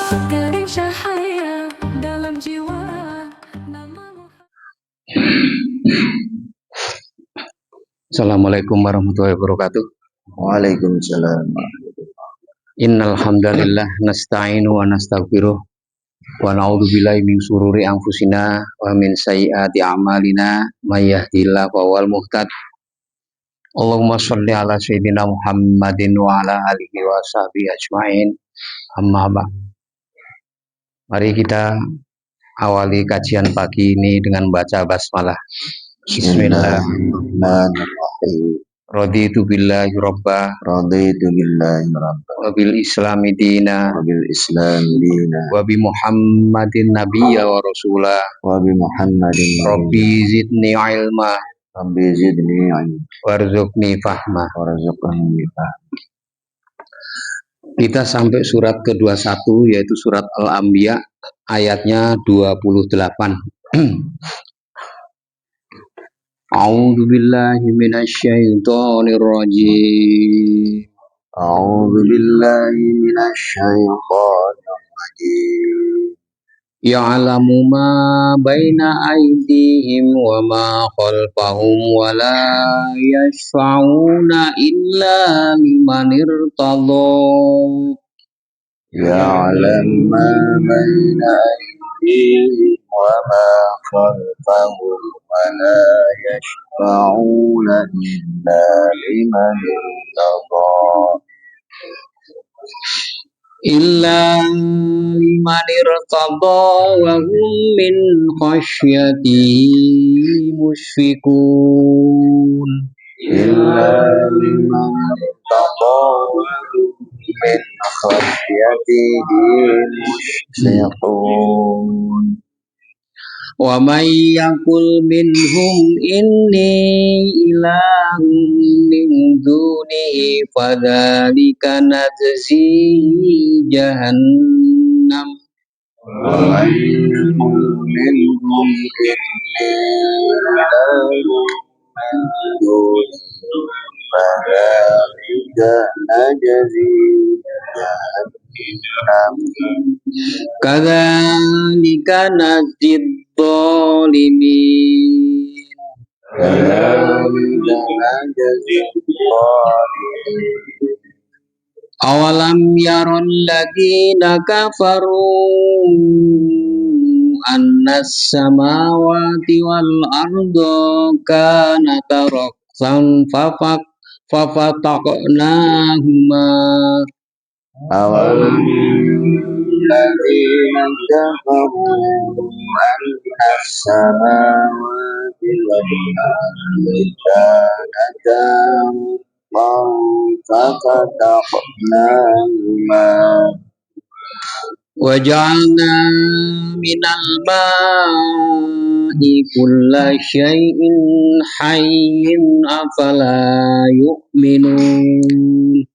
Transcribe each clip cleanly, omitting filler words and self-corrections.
dari cahaya dalam jiwa namamu. Assalamualaikum warahmatullahi wabarakatuh. Waalaikumsalam. Innal hamdalillah nasta'inu wa nastaghfiruh wa na'udzu billahi min syururi anfusina wa min sayyiati a'malina may yahdihillahu fawal muhtad. Allahumma shalli ala sayyidina Muhammadin wa ala alihi wa sahbihi ajmain. Amma ba'd. Mari kita awali kajian pagi ini dengan baca basmalah. Bismillahirrahmanirrahim. Raditu billahi rabba Raditu billahi rabba wa bil islami dina wa bil islam dina wa bi Muhammadin nabiyya wa rasula wa bi Muhammadin Rabbi zidni ilma Rabbi zidni ilma warzuqni fahma. warzuqni fahma. Kita sampai surat ke-21 yaitu surat Al-Anbiya ayatnya 28. A'udzu billahi minasyaitonir rajim. A'udzu billahi minasyaitonir rajim. Ya'lamu ma baina aydihim wa ma khalfahum wa la yashfa'una illa liman irtadha. Ya'lam ma baina aydihim wa ma khalfahum wa la yashfa'una illa liman irtadha. Illa liman irtadha wa hum min khasyatihi musyfiqun. Illa liman irtadha wa hum min khasyatihi musyfiqun. Wa may yaqul minhum inni ilahun min dunihi fadzalika najzihi jahannam. Wa man yaqul minhum inni ilahun min dunihi fadzalika najzihi jahannam. Kadzalika najzid dzalimin. Kadzalika najzil zalimin. Awalam yaron ladzina kafaru annas samawati wal arda kanata ratqan fafataqnahuma. Awalam الذين كفروا أن السماوات والأرض كانتا ففتقناهما Waja'alna minal ma'i kulla syai'in hayyin afala yu'minun.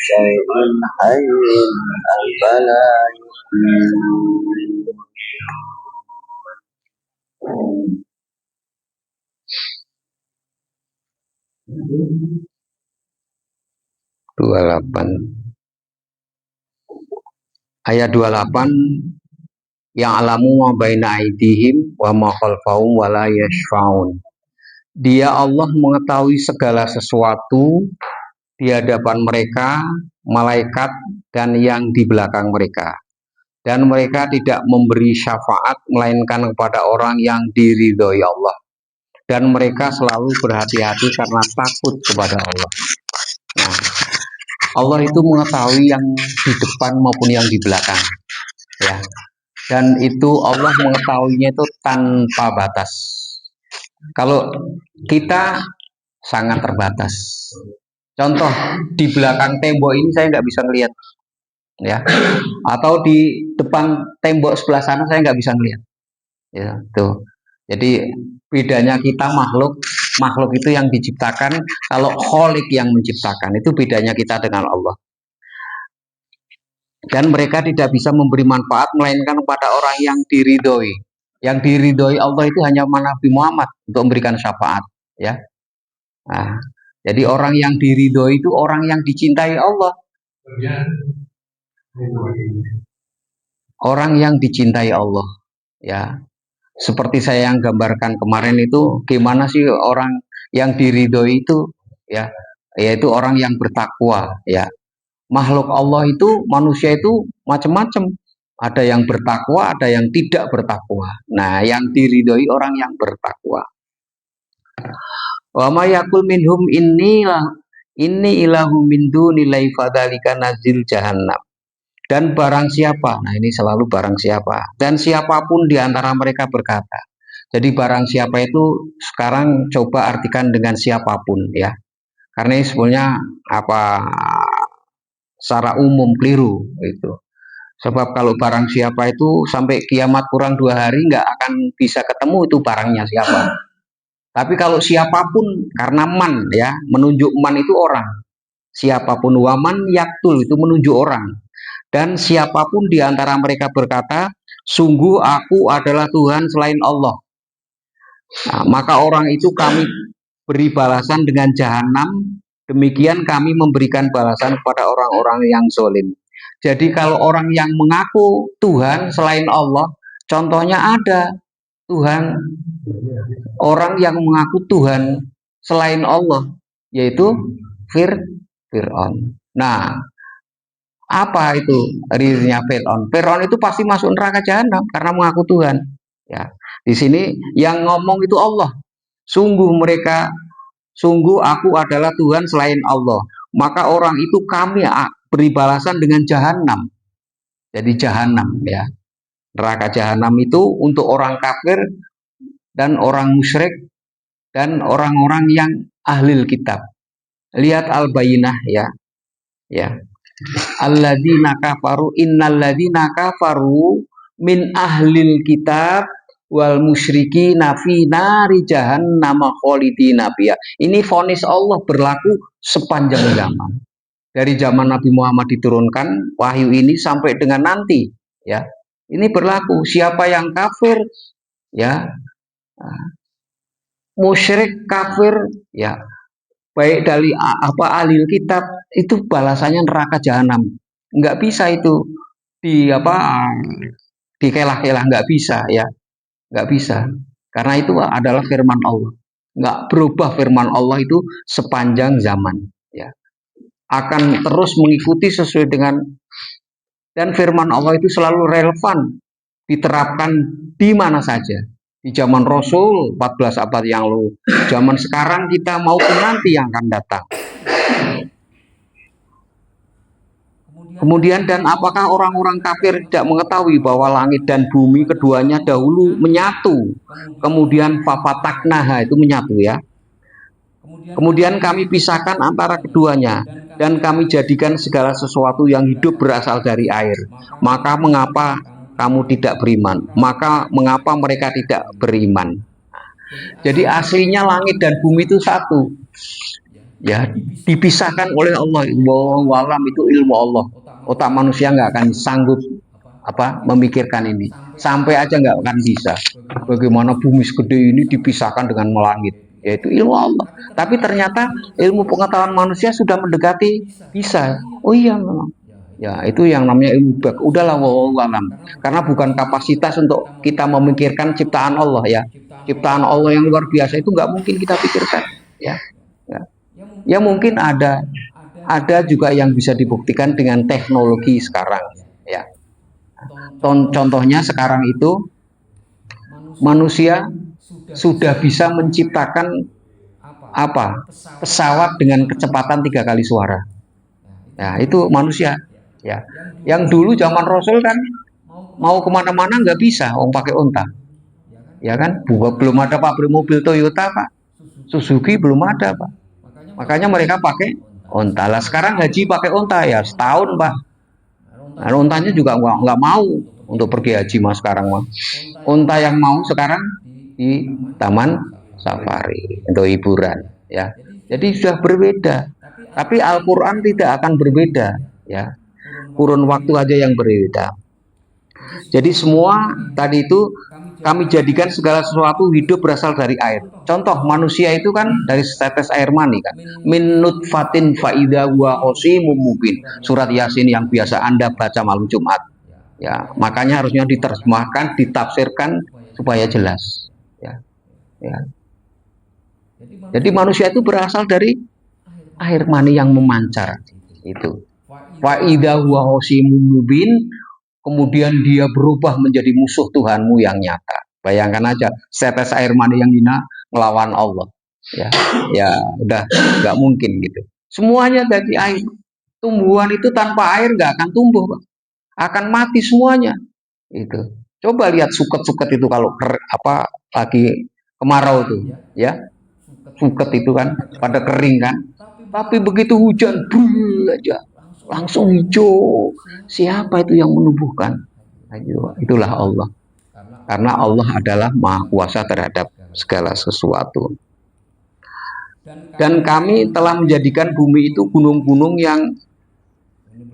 شيء حي أفلا يؤمنون. 28. Ayat 28 yang alamu wa baina aidihim wa ma khalfahum wa la yashfa'un. Dia Allah mengetahui segala sesuatu di hadapan mereka, malaikat dan yang di belakang mereka. Dan mereka tidak memberi syafaat melainkan kepada orang yang diridhoi Allah. Dan mereka selalu berhati-hati karena takut kepada Allah. Nah, Allah itu mengetahui yang di depan maupun yang di belakang, ya. Dan itu Allah mengetahuinya itu tanpa batas. Kalau kita sangat terbatas. Contoh, di belakang tembok ini saya nggak bisa ngelihat, ya. Atau di depan tembok sebelah sana saya nggak bisa ngelihat, ya. Tuh. Jadi bedanya kita makhluk itu yang diciptakan, kalau Khalik yang menciptakan, itu bedanya kita dengan Allah. Dan mereka tidak bisa memberi manfaat melainkan kepada orang yang diridhoi. Yang diridhoi Allah itu hanya Nabi Muhammad untuk memberikan syafaat, ya. Nah, Jadi orang yang diridhoi itu orang yang dicintai Allah. Orang yang dicintai Allah, ya. Seperti saya yang gambarkan kemarin itu, gimana sih orang yang diridhoi itu, ya, yaitu orang yang bertakwa, ya. Makhluk Allah itu, manusia itu macam-macam. Ada yang bertakwa, ada yang tidak bertakwa. Nah, yang diridhoi orang yang bertakwa. Wa may yakul minhum inni ilahu min dunilai fadzalika nazil jahannam. Dan barang siapa, nah ini selalu barang siapa, dan siapapun di antara mereka berkata. Jadi barang siapa itu sekarang coba artikan dengan siapapun, ya. Karena ini sebenarnya apa secara umum keliru itu. Sebab kalau barang siapa itu sampai kiamat kurang 2 hari nggak akan bisa ketemu itu barangnya siapa. Tapi kalau siapapun, karena man, ya, menunjuk man itu orang. Siapapun, waman yaktul itu menunjuk orang. Dan siapapun di antara mereka berkata, sungguh aku adalah Tuhan selain Allah. Nah, maka orang itu kami beri balasan dengan jahanam. Demikian kami memberikan balasan kepada orang-orang yang zolim. Jadi kalau orang yang mengaku Tuhan selain Allah, contohnya ada Tuhan, orang yang mengaku Tuhan selain Allah, yaitu Fir'aun. Nah, apa itu riznya Fir'aun? Fir'aun itu pasti masuk neraka jahanam karena mengaku Tuhan. Ya, di sini yang ngomong itu Allah. Sungguh aku adalah Tuhan selain Allah. Maka orang itu kami beri balasan dengan jahanam. Jadi jahanam, ya. Neraka jahanam itu untuk orang kafir dan orang musyrik dan orang-orang yang ahlil kitab. Lihat Al-Bayyinah, ya. Ya. Alladzina kafaru innalladzina kafaru min ahlil kitab wal musyriki nafi nari jahannam khalidina fiha. Ini vonis Allah berlaku sepanjang zaman. Dari zaman Nabi Muhammad diturunkan wahyu ini sampai dengan nanti, ya. Ini berlaku siapa yang kafir, ya, musyrik kafir, ya, baik dari ahli kitab itu balasannya neraka jahanam. Nggak bisa itu dikelah-kelah, nggak bisa, ya, nggak bisa. Karena itu adalah firman Allah. Nggak berubah firman Allah itu sepanjang zaman, ya. Akan terus mengikuti sesuai dengan, dan firman Allah itu selalu relevan diterapkan di mana saja. Di zaman Rasul 14 abad yang lalu, zaman sekarang kita maupun nanti yang akan datang. Kemudian dan apakah orang-orang kafir tidak mengetahui bahwa langit dan bumi keduanya dahulu menyatu, kemudian fafataknaha itu menyatu, ya. Kemudian kami pisahkan antara keduanya dan kami jadikan segala sesuatu yang hidup berasal dari air. Maka mengapa kamu tidak beriman? Maka mengapa mereka tidak beriman? Jadi aslinya langit dan bumi itu satu, ya, dipisahkan oleh Allah. Walam itu ilmu Allah. Otak manusia nggak akan sanggup memikirkan ini. Sampai aja nggak akan bisa. Bagaimana bumi segede ini dipisahkan dengan langit, yaitu ilmu Allah. Tapi ternyata ilmu pengetahuan manusia sudah mendekati bisa. Oh iya memang. Ya, itu yang namanya ilmu bak. Udahlah walam. Karena bukan kapasitas untuk kita memikirkan ciptaan Allah, ya. Ciptaan Allah yang luar biasa itu nggak mungkin kita pikirkan, ya. Ya mungkin ada juga yang bisa dibuktikan dengan teknologi sekarang, ya. Contohnya sekarang itu manusia sudah bisa menciptakan pesawat dengan kecepatan 3 kali suara. Nah, itu manusia, ya. Yang dulu zaman Rasul kan mau kemana-mana nggak bisa, pakai unta, ya kan. Belum ada pabrik mobil Toyota, Pak. Suzuki belum ada, Pak. Makanya mereka pakai unta. Lah sekarang haji pakai unta, ya setahun, Pak. Nah, untanya juga nggak mau untuk pergi haji mas sekarang, Mas. Unta yang mau sekarang di taman safari untuk hiburan, ya. Jadi sudah berbeda. Tapi Al-Quran tidak akan berbeda, ya. Kurun waktu aja yang berbeda. Jadi semua tadi itu kami jadikan segala sesuatu hidup berasal dari air. Contoh manusia itu kan dari setetes air mani kan. Min nutfatin faida huwa qasimun mubin. Surat Yasin yang biasa Anda baca malam Jumat. Ya, makanya harusnya diterjemahkan, ditafsirkan supaya jelas. Ya. Ya. Jadi manusia itu berasal dari air mani yang memancar. Itu. Faida huwa qasimun mubin. Kemudian dia berubah menjadi musuh Tuhanmu yang nyata. Bayangkan aja, setes air mani yang hina melawan Allah. Ya, udah nggak mungkin gitu. Semuanya dari air. Tumbuhan itu tanpa air nggak akan tumbuh, Pak. Akan mati semuanya. Itu. Coba lihat suket-suket itu kalau lagi kemarau tuh, ya. Suket itu kan pada kering kan. Tapi begitu hujan, brul aja. Langsung hijau. Siapa itu yang menumbuhkan? Itulah Allah. Karena Allah adalah Maha Kuasa terhadap segala sesuatu. Dan kami telah menjadikan bumi itu gunung-gunung yang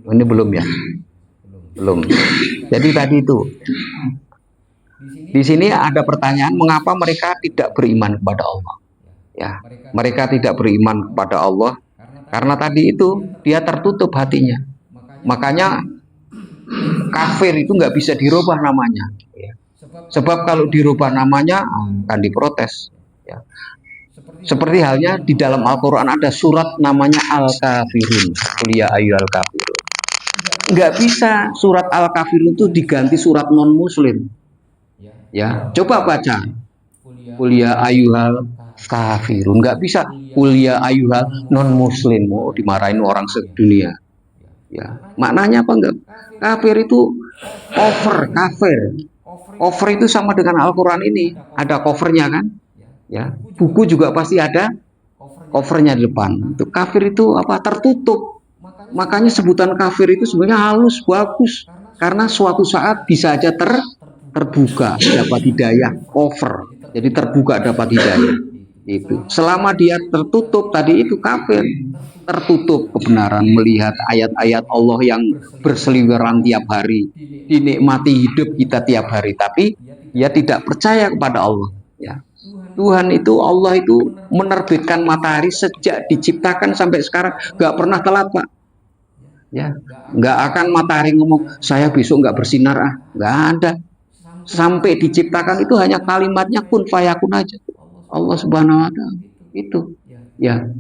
ini belum ya? Belum. Jadi tadi itu. Di sini ada pertanyaan, mengapa mereka tidak beriman kepada Allah? Ya, mereka tidak beriman kepada Allah karena tadi itu dia tertutup hatinya. Makanya kafir itu nggak bisa dirubah namanya. Sebab kalau dirubah namanya akan diprotes. Ya. Seperti halnya di dalam Al-Quran ada surat namanya Al-Kafirun. Kuliah ayyuhal kafirun. Nggak bisa surat Al-Kafirun itu diganti surat non-muslim. Ya, coba baca. Kuliah ayyuhal kafirun. Nggak bisa kuliah ayyuhal non-muslim. Oh, dimarahin orang sedunia. Ya, maknanya apa enggak? Kafir itu kafir. Cover itu sama dengan Al-Quran ini. Ada covernya kan? Ya, buku juga pasti ada covernya di depan. Itu kafir itu apa? Tertutup. Makanya sebutan kafir itu sebenarnya halus, bagus. Karena suatu saat bisa aja terbuka, dapat hidayah, cover. Jadi terbuka dapat hidayah. Itu. Selama dia tertutup tadi itu kafir. Tertutup kebenaran, melihat ayat-ayat Allah yang berseliweran tiap hari, dinikmati hidup kita tiap hari, tapi dia tidak percaya kepada Allah. Ya. Tuhan itu, Allah itu menerbitkan matahari sejak diciptakan sampai sekarang, nggak pernah telat, Pak. Ya, nggak akan matahari ngomong saya besok nggak bersinar, nggak ada. Sampai diciptakan itu hanya kalimatnya kun fayakun aja. Allah Subhanahu wa Ta'ala itu. Ya.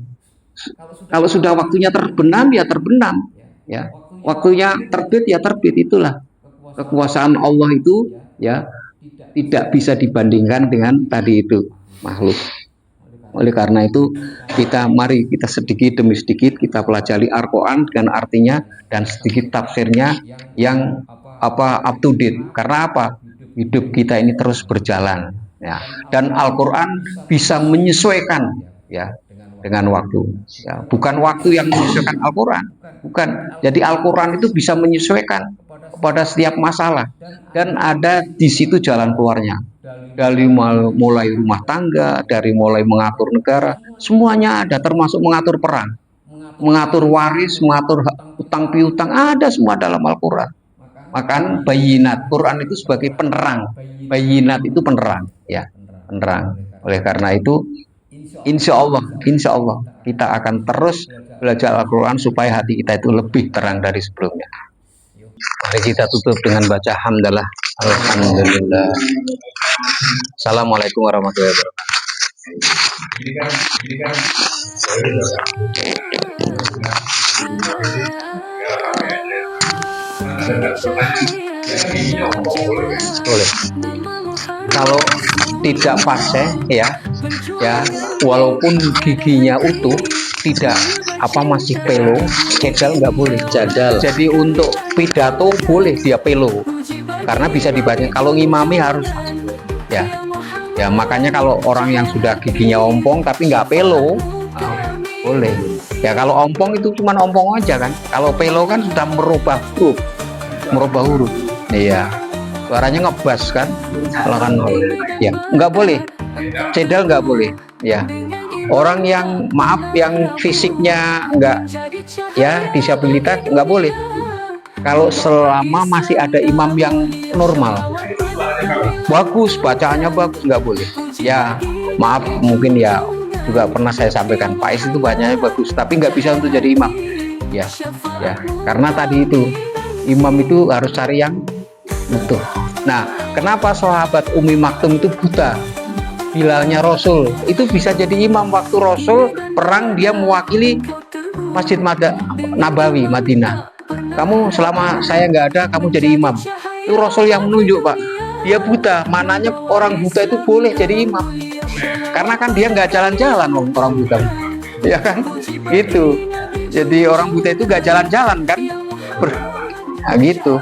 Kalau sudah waktunya terbenam ya terbenam, ya. Waktunya terbit ya terbit. Itulah kekuasaan Allah itu, ya, tidak bisa dibandingkan dengan tadi itu makhluk. Oleh karena itu mari kita sedikit demi sedikit kita pelajari Al-Quran dengan artinya dan sedikit tafsirnya yang up to date. Karena apa? Hidup kita ini terus berjalan, ya. Dan Al-Quran bisa menyesuaikan, ya, dengan waktu. Ya, bukan waktu yang menyesuaikan Al-Quran, bukan. Jadi Al-Quran itu bisa menyesuaikan kepada setiap masalah dan ada di situ jalan keluarnya. Dari mulai rumah tangga, dari mulai mengatur negara, semuanya ada, termasuk mengatur perang, mengatur waris, mengatur utang piutang, ada semua dalam Al-Quran. Makan bayinat, Quran itu sebagai penerang. Bayinat itu penerang, ya, penerang. Oleh karena itu, insya Allah kita akan terus belajar Al-Quran supaya hati kita itu lebih terang dari sebelumnya. Mari kita tutup dengan baca hamdalah. Alhamdulillah. Assalamualaikum warahmatullahi wabarakatuh. Boleh. Kalau tidak fase, ya, walaupun giginya utuh, tidak masih pelo, jadal nggak boleh. Jadal. Jadi untuk pidato boleh dia pelo, karena bisa dibaca. Kalau ngimami harus, ya makanya kalau orang yang sudah giginya ompong tapi nggak pelo, boleh. Ya kalau ompong itu cuma ompong aja kan. Kalau pelo kan sudah merubah huruf. Iya. Suaranya ngebas kan, kalau kan, ya nggak boleh, cedal nggak boleh, ya. Orang yang yang fisiknya nggak, ya, disabilitas nggak boleh. Kalau selama masih ada imam yang normal, bagus, bacaannya bagus, nggak boleh. Ya maaf, mungkin ya juga pernah saya sampaikan, Faiz itu bacanya bagus, tapi nggak bisa untuk jadi imam. Ya, karena tadi itu imam itu harus cari yang utuh. Nah, kenapa sahabat Ummi Maktum itu buta? Bilalnya Rasul itu bisa jadi imam waktu Rasul perang, dia mewakili Masjid Nabawi Madinah. Kamu selama saya nggak ada, kamu jadi imam. Itu Rasul yang menunjuk, Pak. Dia buta, mananya orang buta itu boleh jadi imam. Karena kan dia nggak jalan-jalan, orang buta, ya kan? Gitu. Jadi orang buta itu nggak jalan-jalan kan? Nah, gitu.